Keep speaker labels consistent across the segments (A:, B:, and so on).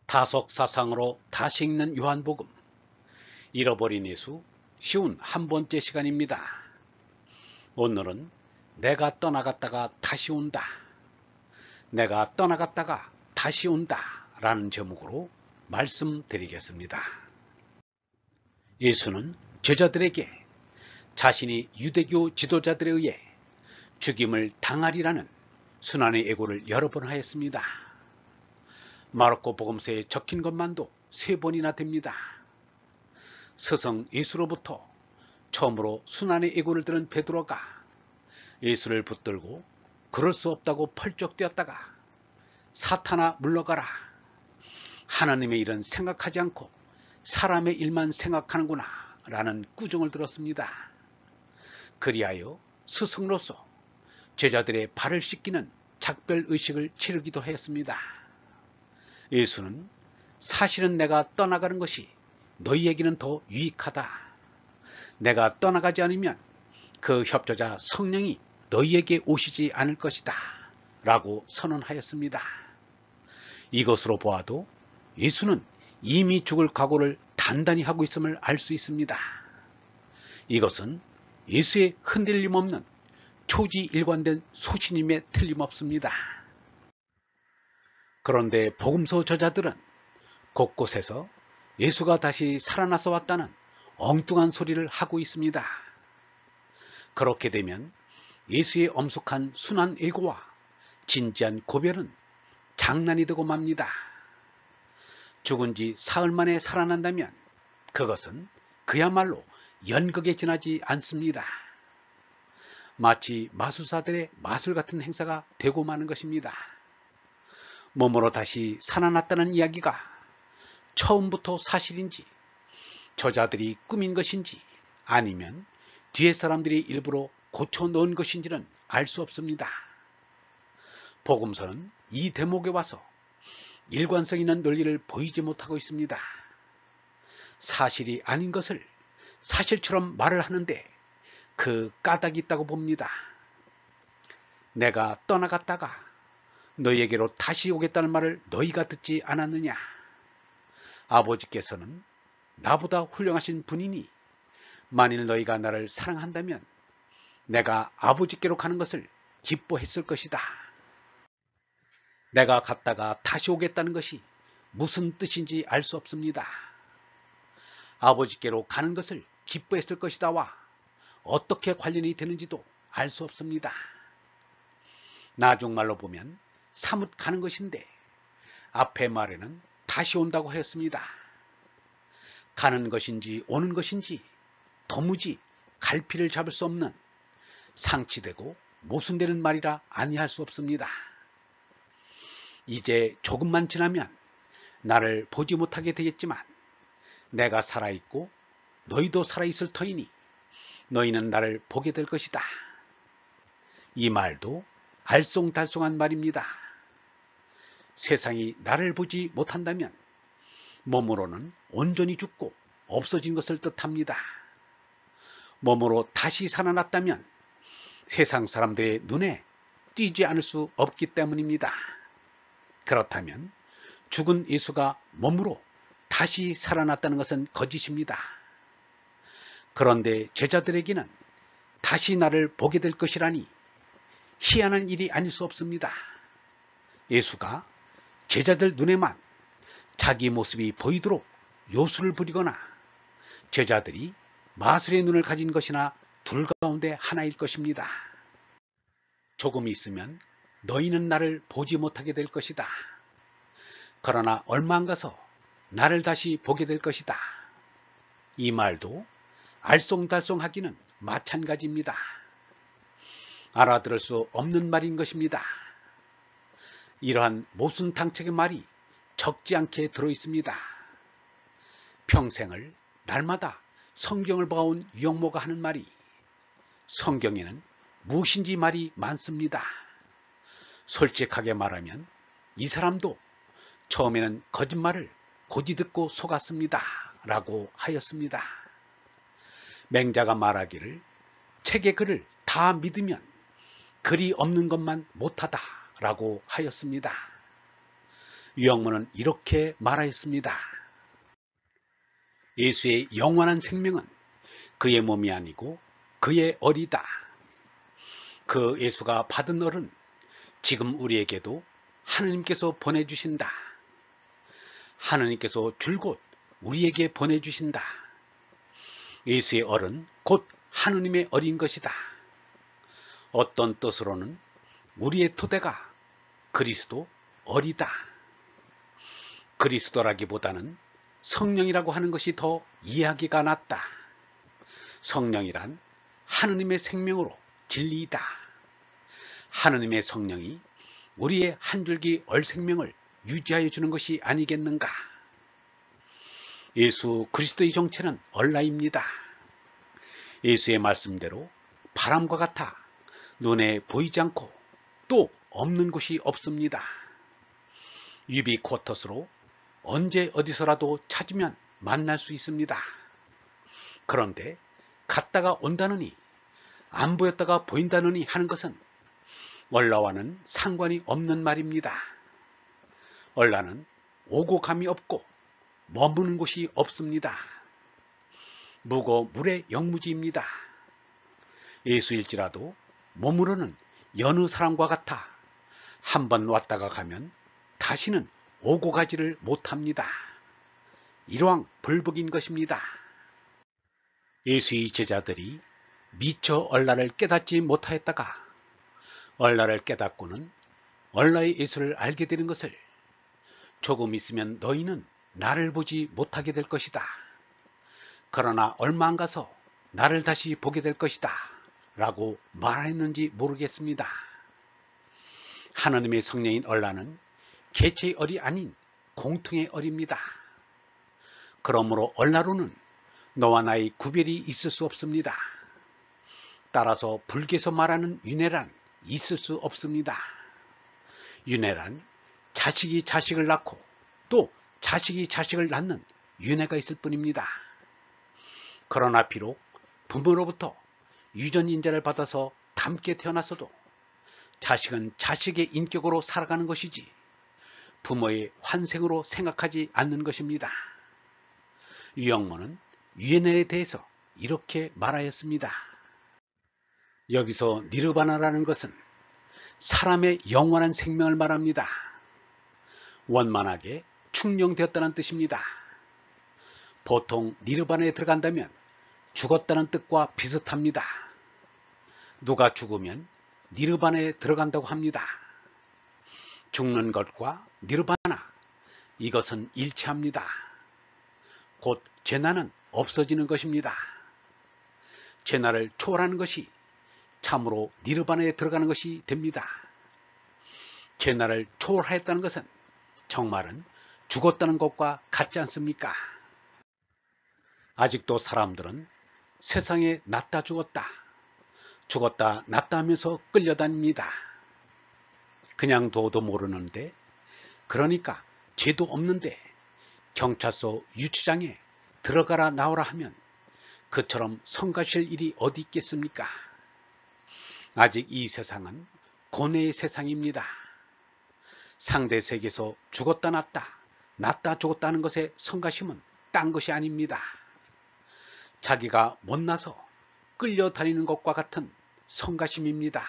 A: 다속사상으로 다시 읽는 요한복음. 잃어버린 예수 쉬운 한 번째 시간입니다. 오늘은 내가 떠나갔다가 다시 온다. 내가 떠나갔다가 다시 온다 라는 제목으로 말씀드리겠습니다. 예수는 제자들에게 자신이 유대교 지도자들에 의해 죽임을 당하리라는 순환의 예고를 여러 번 하였습니다. 마르코 복음서에 적힌 것만도 3번이나 됩니다. 스승 예수로부터 처음으로 순환의 예고를 들은 베드로가 예수를 붙들고 그럴 수 없다고 펄쩍 뛰었다가 사탄아 물러가라. 하나님의 일은 생각하지 않고 사람의 일만 생각하는구나 라는 꾸중을 들었습니다. 그리하여 스승으로서 제자들의 발을 씻기는 작별의식을 치르기도 했습니다. 예수는 사실은 내가 떠나가는 것이 너희에게는 더 유익하다. 내가 떠나가지 않으면 그 협조자 성령이 너희에게 오시지 않을 것이다 라고 선언하였습니다. 이것으로 보아도 예수는 이미 죽을 각오를 단단히 하고 있음을 알 수 있습니다. 이것은 예수의 흔들림 없는 초지일관된 소신임에 틀림없습니다. 그런데 복음서 저자들은 곳곳에서 예수가 다시 살아나서 왔다는 엉뚱한 소리를 하고 있습니다. 그렇게 되면 예수의 엄숙한 순환 예고와 진지한 고별은 장난이 되고 맙니다. 죽은 지 사흘 만에 살아난다면 그것은 그야말로 연극에 지나지 않습니다. 마치 마술사들의 마술 같은 행사가 되고 마는 것입니다. 몸으로 다시 살아났다는 이야기가 처음부터 사실인지 저자들이 꾸민 것인지 아니면 뒤에 사람들이 일부러 고쳐 넣은 것인지는 알 수 없습니다. 복음서는 이 대목에 와서 일관성 있는 논리를 보이지 못하고 있습니다. 사실이 아닌 것을 사실처럼 말을 하는데 그 까닭이 있다고 봅니다. 내가 떠나갔다가 너희에게로 다시 오겠다는 말을 너희가 듣지 않았느냐? 아버지께서는 나보다 훌륭하신 분이니 만일 너희가 나를 사랑한다면 내가 아버지께로 가는 것을 기뻐했을 것이다. 내가 갔다가 다시 오겠다는 것이 무슨 뜻인지 알 수 없습니다. 아버지께로 가는 것을 기뻐했을 것이다와 어떻게 관련이 되는지도 알 수 없습니다. 나중말로 보면 사뭇 가는 것인데 앞의 말에는 다시 온다고 하였습니다. 가는 것인지 오는 것인지 도무지 갈피를 잡을 수 없는 상치되고 모순되는 말이라 아니할 수 없습니다. 이제 조금만 지나면 나를 보지 못하게 되겠지만 내가 살아있고 너희도 살아있을 터이니 너희는 나를 보게 될 것이다. 이 말도 알쏭달쏭한 말입니다. 세상이 나를 보지 못한다면 몸으로는 온전히 죽고 없어진 것을 뜻합니다. 몸으로 다시 살아났다면 세상 사람들의 눈에 띄지 않을 수 없기 때문입니다. 그렇다면 죽은 예수가 몸으로 다시 살아났다는 것은 거짓입니다. 그런데 제자들에게는 다시 나를 보게 될 것이라니 희한한 일이 아닐 수 없습니다. 예수가 제자들 눈에만 자기 모습이 보이도록 요술을 부리거나 제자들이 마술의 눈을 가진 것이나 둘 가운데 하나일 것입니다. 조금 있으면 너희는 나를 보지 못하게 될 것이다. 그러나 얼마 안 가서 나를 다시 보게 될 것이다. 이 말도 알쏭달쏭하기는 마찬가지입니다. 알아들을 수 없는 말인 것입니다. 이러한 모순탕책의 말이 적지 않게 들어있습니다. 평생을 날마다 성경을 봐온 유영모가 하는 말이 성경에는 무엇인지 말이 많습니다. 솔직하게 말하면 이 사람도 처음에는 거짓말을 곧이 듣고 속았습니다 라고 하였습니다. 맹자가 말하기를 책의 글을 다 믿으면 글이 없는 것만 못하다 라고 하였습니다. 유영문은 이렇게 말하였습니다. 예수의 영원한 생명은 그의 몸이 아니고 그의 얼이다. 그 예수가 받은 얼은 지금 우리에게도 하느님께서 보내주신다. 하느님께서 줄곧 우리에게 보내주신다. 예수의 얼은 곧 하느님의 얼인 것이다. 어떤 뜻으로는 우리의 토대가 그리스도 얼이다. 그리스도라기보다는 성령이라고 하는 것이 더 이해하기가 낫다. 성령이란 하느님의 생명으로 진리이다. 하느님의 성령이 우리의 한 줄기 얼생명을 유지하여 주는 것이 아니겠는가. 예수 그리스도의 정체는 얼라입니다. 예수의 말씀대로 바람과 같아 눈에 보이지 않고 또 없는 곳이 없습니다. 유비쿼터스로 언제 어디서라도 찾으면 만날 수 있습니다. 그런데 갔다가 온다느니 안 보였다가 보인다느니 하는 것은 얼라와는 상관이 없는 말입니다. 얼라는 오고 감이 없고 머무는 곳이 없습니다. 무고 물의 영무지입니다. 예수일지라도 머무르는 여느 사람과 같아 한번 왔다가 가면 다시는 오고 가지를 못합니다. 이러한 불복인 것입니다. 예수의 제자들이 미처 얼라를 깨닫지 못하였다가 얼라를 깨닫고는 얼라의 예수를 알게 되는 것을 조금 있으면 너희는 나를 보지 못하게 될 것이다. 그러나 얼마 안 가서 나를 다시 보게 될 것이다. 라고 말했는지 모르겠습니다. 하느님의 성령인 얼라는 개체의 얼이 아닌 공통의 얼입니다. 그러므로 얼라로는 너와 나의 구별이 있을 수 없습니다. 따라서 불교에서 말하는 윤회란 있을 수 없습니다. 윤회란 자식이 자식을 낳고 또 자식이 자식을 낳는 윤회가 있을 뿐입니다. 그러나 비록 부모로부터 유전인자를 받아서 닮게 태어났어도 자식은 자식의 인격으로 살아가는 것이지 부모의 환생으로 생각하지 않는 것입니다. 유영모는 윤회에 대해서 이렇게 말하였습니다. 여기서 니르바나라는 것은 사람의 영원한 생명을 말합니다. 원만하게 충령되었다는 뜻입니다. 보통 니르바나에 들어간다면 죽었다는 뜻과 비슷합니다. 누가 죽으면 니르바나에 들어간다고 합니다. 죽는 것과 니르바나, 이것은 일치합니다. 곧 죄나는 없어지는 것입니다. 죄나를 초월하는 것이 참으로 니르바나에 들어가는 것이 됩니다. 죄나를 초월하였다는 것은 정말은 죽었다는 것과 같지 않습니까? 아직도 사람들은 세상에 났다 죽었다, 죽었다 났다 하면서 끌려다닙니다. 그냥 둬도 모르는데, 그러니까 죄도 없는데 경찰서 유치장에 들어가라 나오라 하면 그처럼 성가실 일이 어디 있겠습니까? 아직 이 세상은 고뇌의 세상입니다. 상대 세계에서 죽었다 났다, 났다 죽었다 하는 것의 성가심은 딴 것이 아닙니다. 자기가 못나서 끌려다니는 것과 같은 성가심입니다.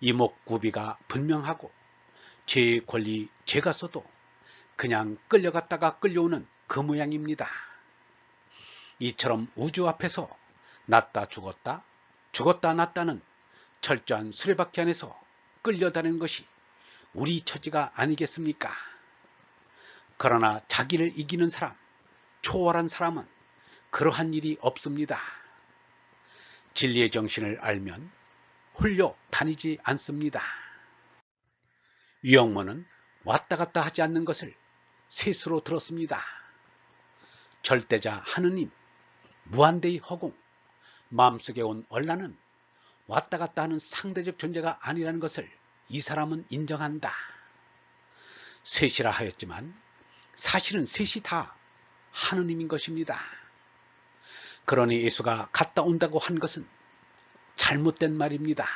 A: 이목구비가 분명하고 죄의 권리 죄가 써도 그냥 끌려갔다가 끌려오는 그 모양입니다. 이처럼 우주 앞에서 났다 죽었다, 죽었다 났다는 철저한 수레바퀴 안에서 끌려다니는 것이 우리 처지가 아니겠습니까? 그러나 자기를 이기는 사람, 초월한 사람은 그러한 일이 없습니다. 진리의 정신을 알면 홀려 다니지 않습니다. 유영모는 왔다 갔다 하지 않는 것을 셋으로 들었습니다. 절대자 하느님, 무한대의 허공, 마음속에 온 얼라는 왔다 갔다 하는 상대적 존재가 아니라는 것을 이 사람은 인정한다. 셋이라 하였지만 사실은 셋이 다 하느님인 것입니다. 그러니 예수가 갔다 온다고 한 것은 잘못된 말입니다.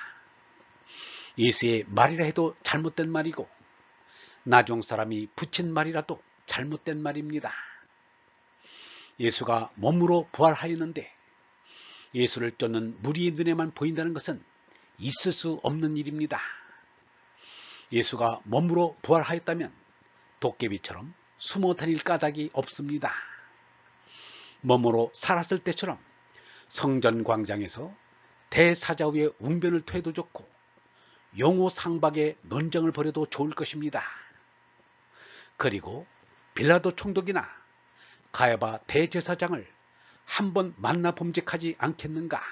A: 예수의 말이라 해도 잘못된 말이고 나중 사람이 붙인 말이라도 잘못된 말입니다. 예수가 몸으로 부활하였는데 예수를 쫓는 무리의 눈에만 보인다는 것은 있을 수 없는 일입니다. 예수가 몸으로 부활하였다면 도깨비처럼 숨어 다닐 까닭이 없습니다. 몸으로 살았을 때처럼 성전 광장에서 대사자우의 웅변을 토해도 좋고 용호 상박의 논쟁을 벌여도 좋을 것입니다. 그리고 빌라도 총독이나 가야바 대제사장을 한번 만나 범직하지 않겠는가?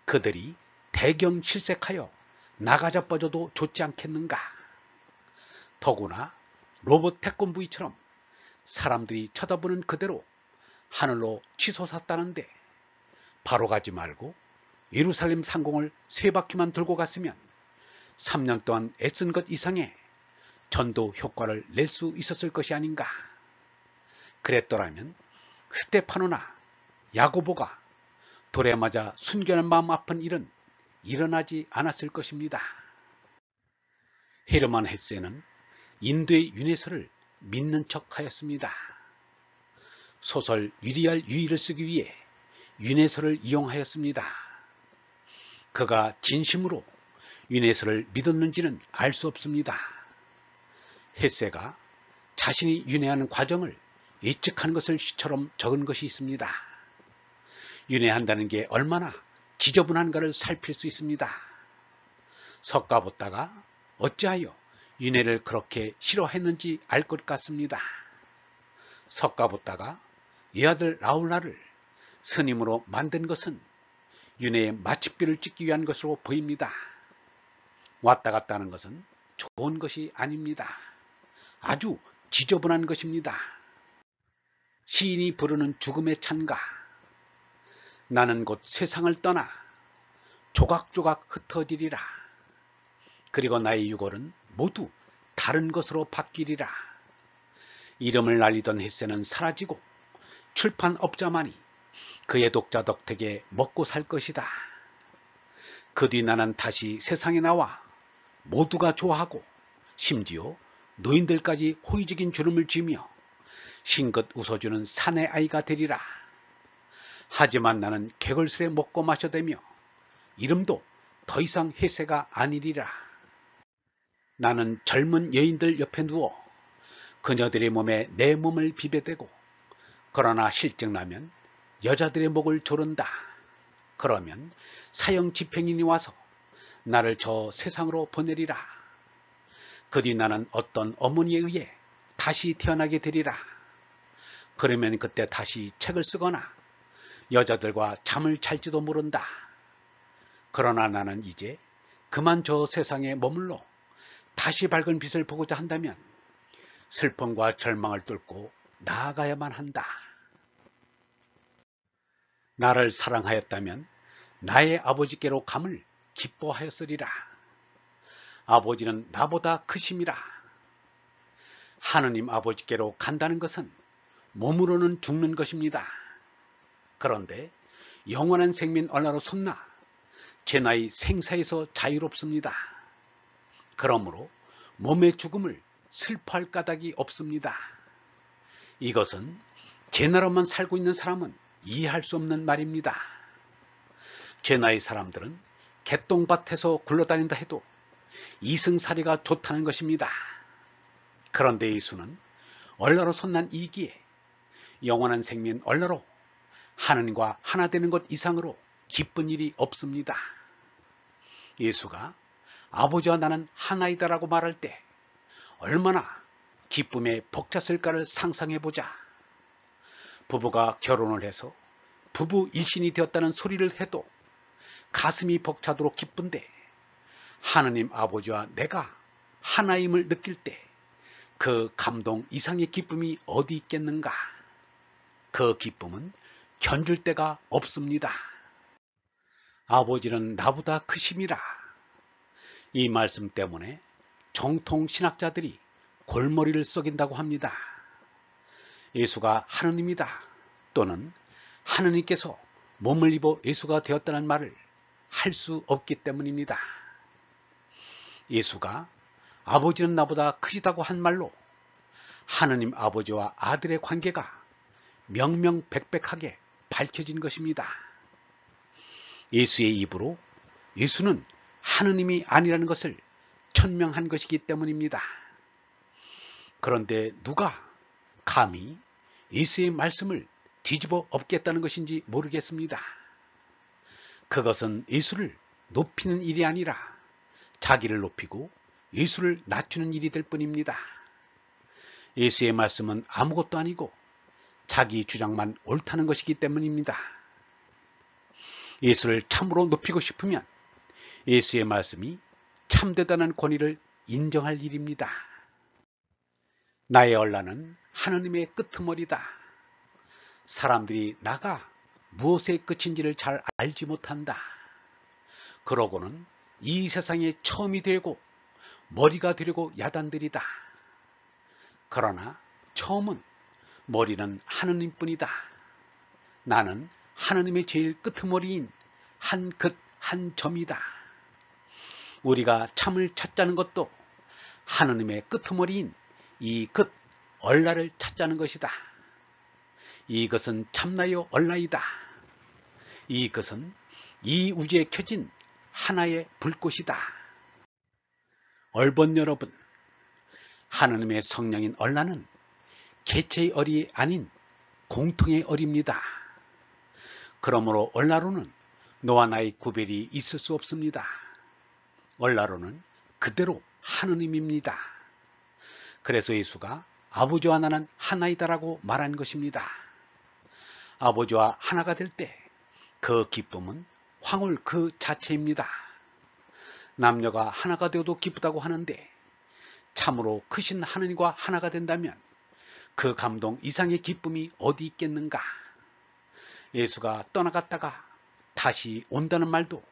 A: 그들이 대경 실색하여 나가자빠져도 좋지 않겠는가? 더구나 로봇 태권브이처럼 사람들이 쳐다보는 그대로 하늘로 치솟았다는데 바로 가지 말고 예루살렘 상공을 3바퀴만 돌고 갔으면 3년 동안 애쓴 것 이상의 전도 효과를 낼 수 있었을 것이 아닌가. 그랬더라면 스테파노나 야고보가 돌에 맞아 순결한 마음 아픈 일은 일어나지 않았을 것입니다. 헤르만 헤세는 인도의 윤회서를 믿는 척하였습니다. 소설 유리알 유의를 쓰기 위해 윤회서를 이용하였습니다. 그가 진심으로 윤회서를 믿었는지는 알 수 없습니다. 헤세가 자신이 윤회하는 과정을 예측하는 것을 시처럼 적은 것이 있습니다. 윤회한다는 게 얼마나 지저분한가를 살필 수 있습니다. 석가보다가 어찌하여 윤회를 그렇게 싫어했는지 알 것 같습니다. 석가보다가 외아들 라울라를 스님으로 만든 것은 윤회의 마침표를 찍기 위한 것으로 보입니다. 왔다 갔다 하는 것은 좋은 것이 아닙니다. 아주 지저분한 것입니다. 시인이 부르는 죽음의 찬가. 나는 곧 세상을 떠나 조각조각 흩어지리라. 그리고 나의 유골은 모두 다른 것으로 바뀌리라. 이름을 날리던 헤세는 사라지고 출판업자만이 그의 독자 덕택에 먹고 살 것이다. 그 뒤 나는 다시 세상에 나와 모두가 좋아하고 심지어 노인들까지 호의적인 주름을 쥐며 싱긋 웃어주는 사내 아이가 되리라. 하지만 나는 개걸스레 먹고 마셔대며 이름도 더 이상 헤세가 아니리라. 나는 젊은 여인들 옆에 누워 그녀들의 몸에 내 몸을 비벼대고 그러나 실증나면 여자들의 목을 조른다. 그러면 사형 집행인이 와서 나를 저 세상으로 보내리라. 그 뒤 나는 어떤 어머니에 의해 다시 태어나게 되리라. 그러면 그때 다시 책을 쓰거나 여자들과 잠을 잘지도 모른다. 그러나 나는 이제 그만 저 세상에 머물러 다시 밝은 빛을 보고자 한다면 슬픔과 절망을 뚫고 나아가야만 한다. 나를 사랑하였다면 나의 아버지께로 감을 기뻐하였으리라. 아버지는 나보다 크심이라. 하느님 아버지께로 간다는 것은 몸으로는 죽는 것입니다. 그런데 영원한 생민 얼라로 솟나 제 나이 생사에서 자유롭습니다. 그러므로 몸의 죽음을 슬퍼할 까닭이 없습니다. 이것은 제 나라만 살고 있는 사람은 이해할 수 없는 말입니다. 제 나이 사람들은 개똥밭에서 굴러다닌다 해도 이승살이가 좋다는 것입니다. 그런데 예수는 얼라로 솟난 이기에 영원한 생민 얼라로 하느님과 하나 되는 것 이상으로 기쁜 일이 없습니다. 예수가 아버지와 나는 하나이다라고 말할 때 얼마나 기쁨에 벅찼을까를 상상해보자. 부부가 결혼을 해서 부부 일신이 되었다는 소리를 해도 가슴이 벅차도록 기쁜데 하느님 아버지와 내가 하나임을 느낄 때 그 감동 이상의 기쁨이 어디 있겠는가. 그 기쁨은 견줄 데가 없습니다. 아버지는 나보다 크심이라. 이 말씀 때문에 정통 신학자들이 골머리를 썩인다고 합니다. 예수가 하느님이다 또는 하느님께서 몸을 입어 예수가 되었다는 말을 할 수 없기 때문입니다. 예수가 아버지는 나보다 크시다고 한 말로 하느님 아버지와 아들의 관계가 명명백백하게 밝혀진 것입니다. 예수의 입으로 예수는 하느님이 아니라는 것을 천명한 것이기 때문입니다. 그런데 누가 감히 예수의 말씀을 뒤집어 엎겠다는 것인지 모르겠습니다. 그것은 예수를 높이는 일이 아니라 자기를 높이고 예수를 낮추는 일이 될 뿐입니다. 예수의 말씀은 아무것도 아니고 자기 주장만 옳다는 것이기 때문입니다. 예수를 참으로 높이고 싶으면 예수의 말씀이 참되다는 권위를 인정할 일입니다. 나의 언란은 하느님의 끄트머리다. 사람들이 나가 무엇의 끝인지를 잘 알지 못한다. 그러고는 이 세상에 처음이 되고 머리가 되려고 야단들이다. 그러나 처음은 머리는 하느님뿐이다. 나는 하느님의 제일 끄트머리인 한 긋 한 점이다. 우리가 참을 찾자는 것도 하느님의 끄트머리인 이 긋 얼라를 찾자는 것이다. 이것은 참나요 얼라이다. 이것은 이 우주에 켜진 하나의 불꽃이다. 얼본 여러분, 하느님의 성령인 얼라는 개체의 얼이 아닌 공통의 얼입니다. 그러므로 얼라로는 너와 나의 구별이 있을 수 없습니다. 얼라로는 그대로 하느님입니다. 그래서 예수가 아버지와 나는 하나이다라고 말한 것입니다. 아버지와 하나가 될 때 그 기쁨은 황홀 그 자체입니다. 남녀가 하나가 되어도 기쁘다고 하는데 참으로 크신 하느님과 하나가 된다면 그 감동 이상의 기쁨이 어디 있겠는가? 예수가 떠나갔다가 다시 온다는 말도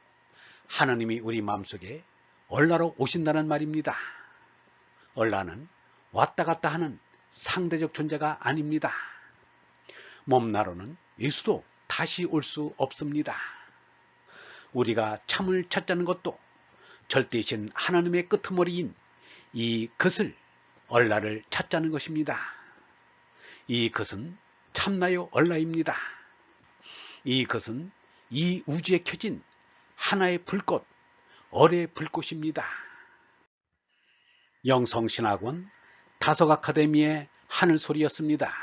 A: 하느님이 우리 마음속에 얼라로 오신다는 말입니다. 얼라는 왔다 갔다 하는 상대적 존재가 아닙니다. 몸나로는 예수도 다시 올 수 없습니다. 우리가 참을 찾자는 것도 절대신 하나님의 끄트머리인 이 것을 얼라를 찾자는 것입니다. 이 것은 참나요 얼라입니다. 이 것은 이 우주에 켜진 하나의 불꽃, 얼의 불꽃입니다. 영성신학원 다석아카데미의 하늘소리였습니다.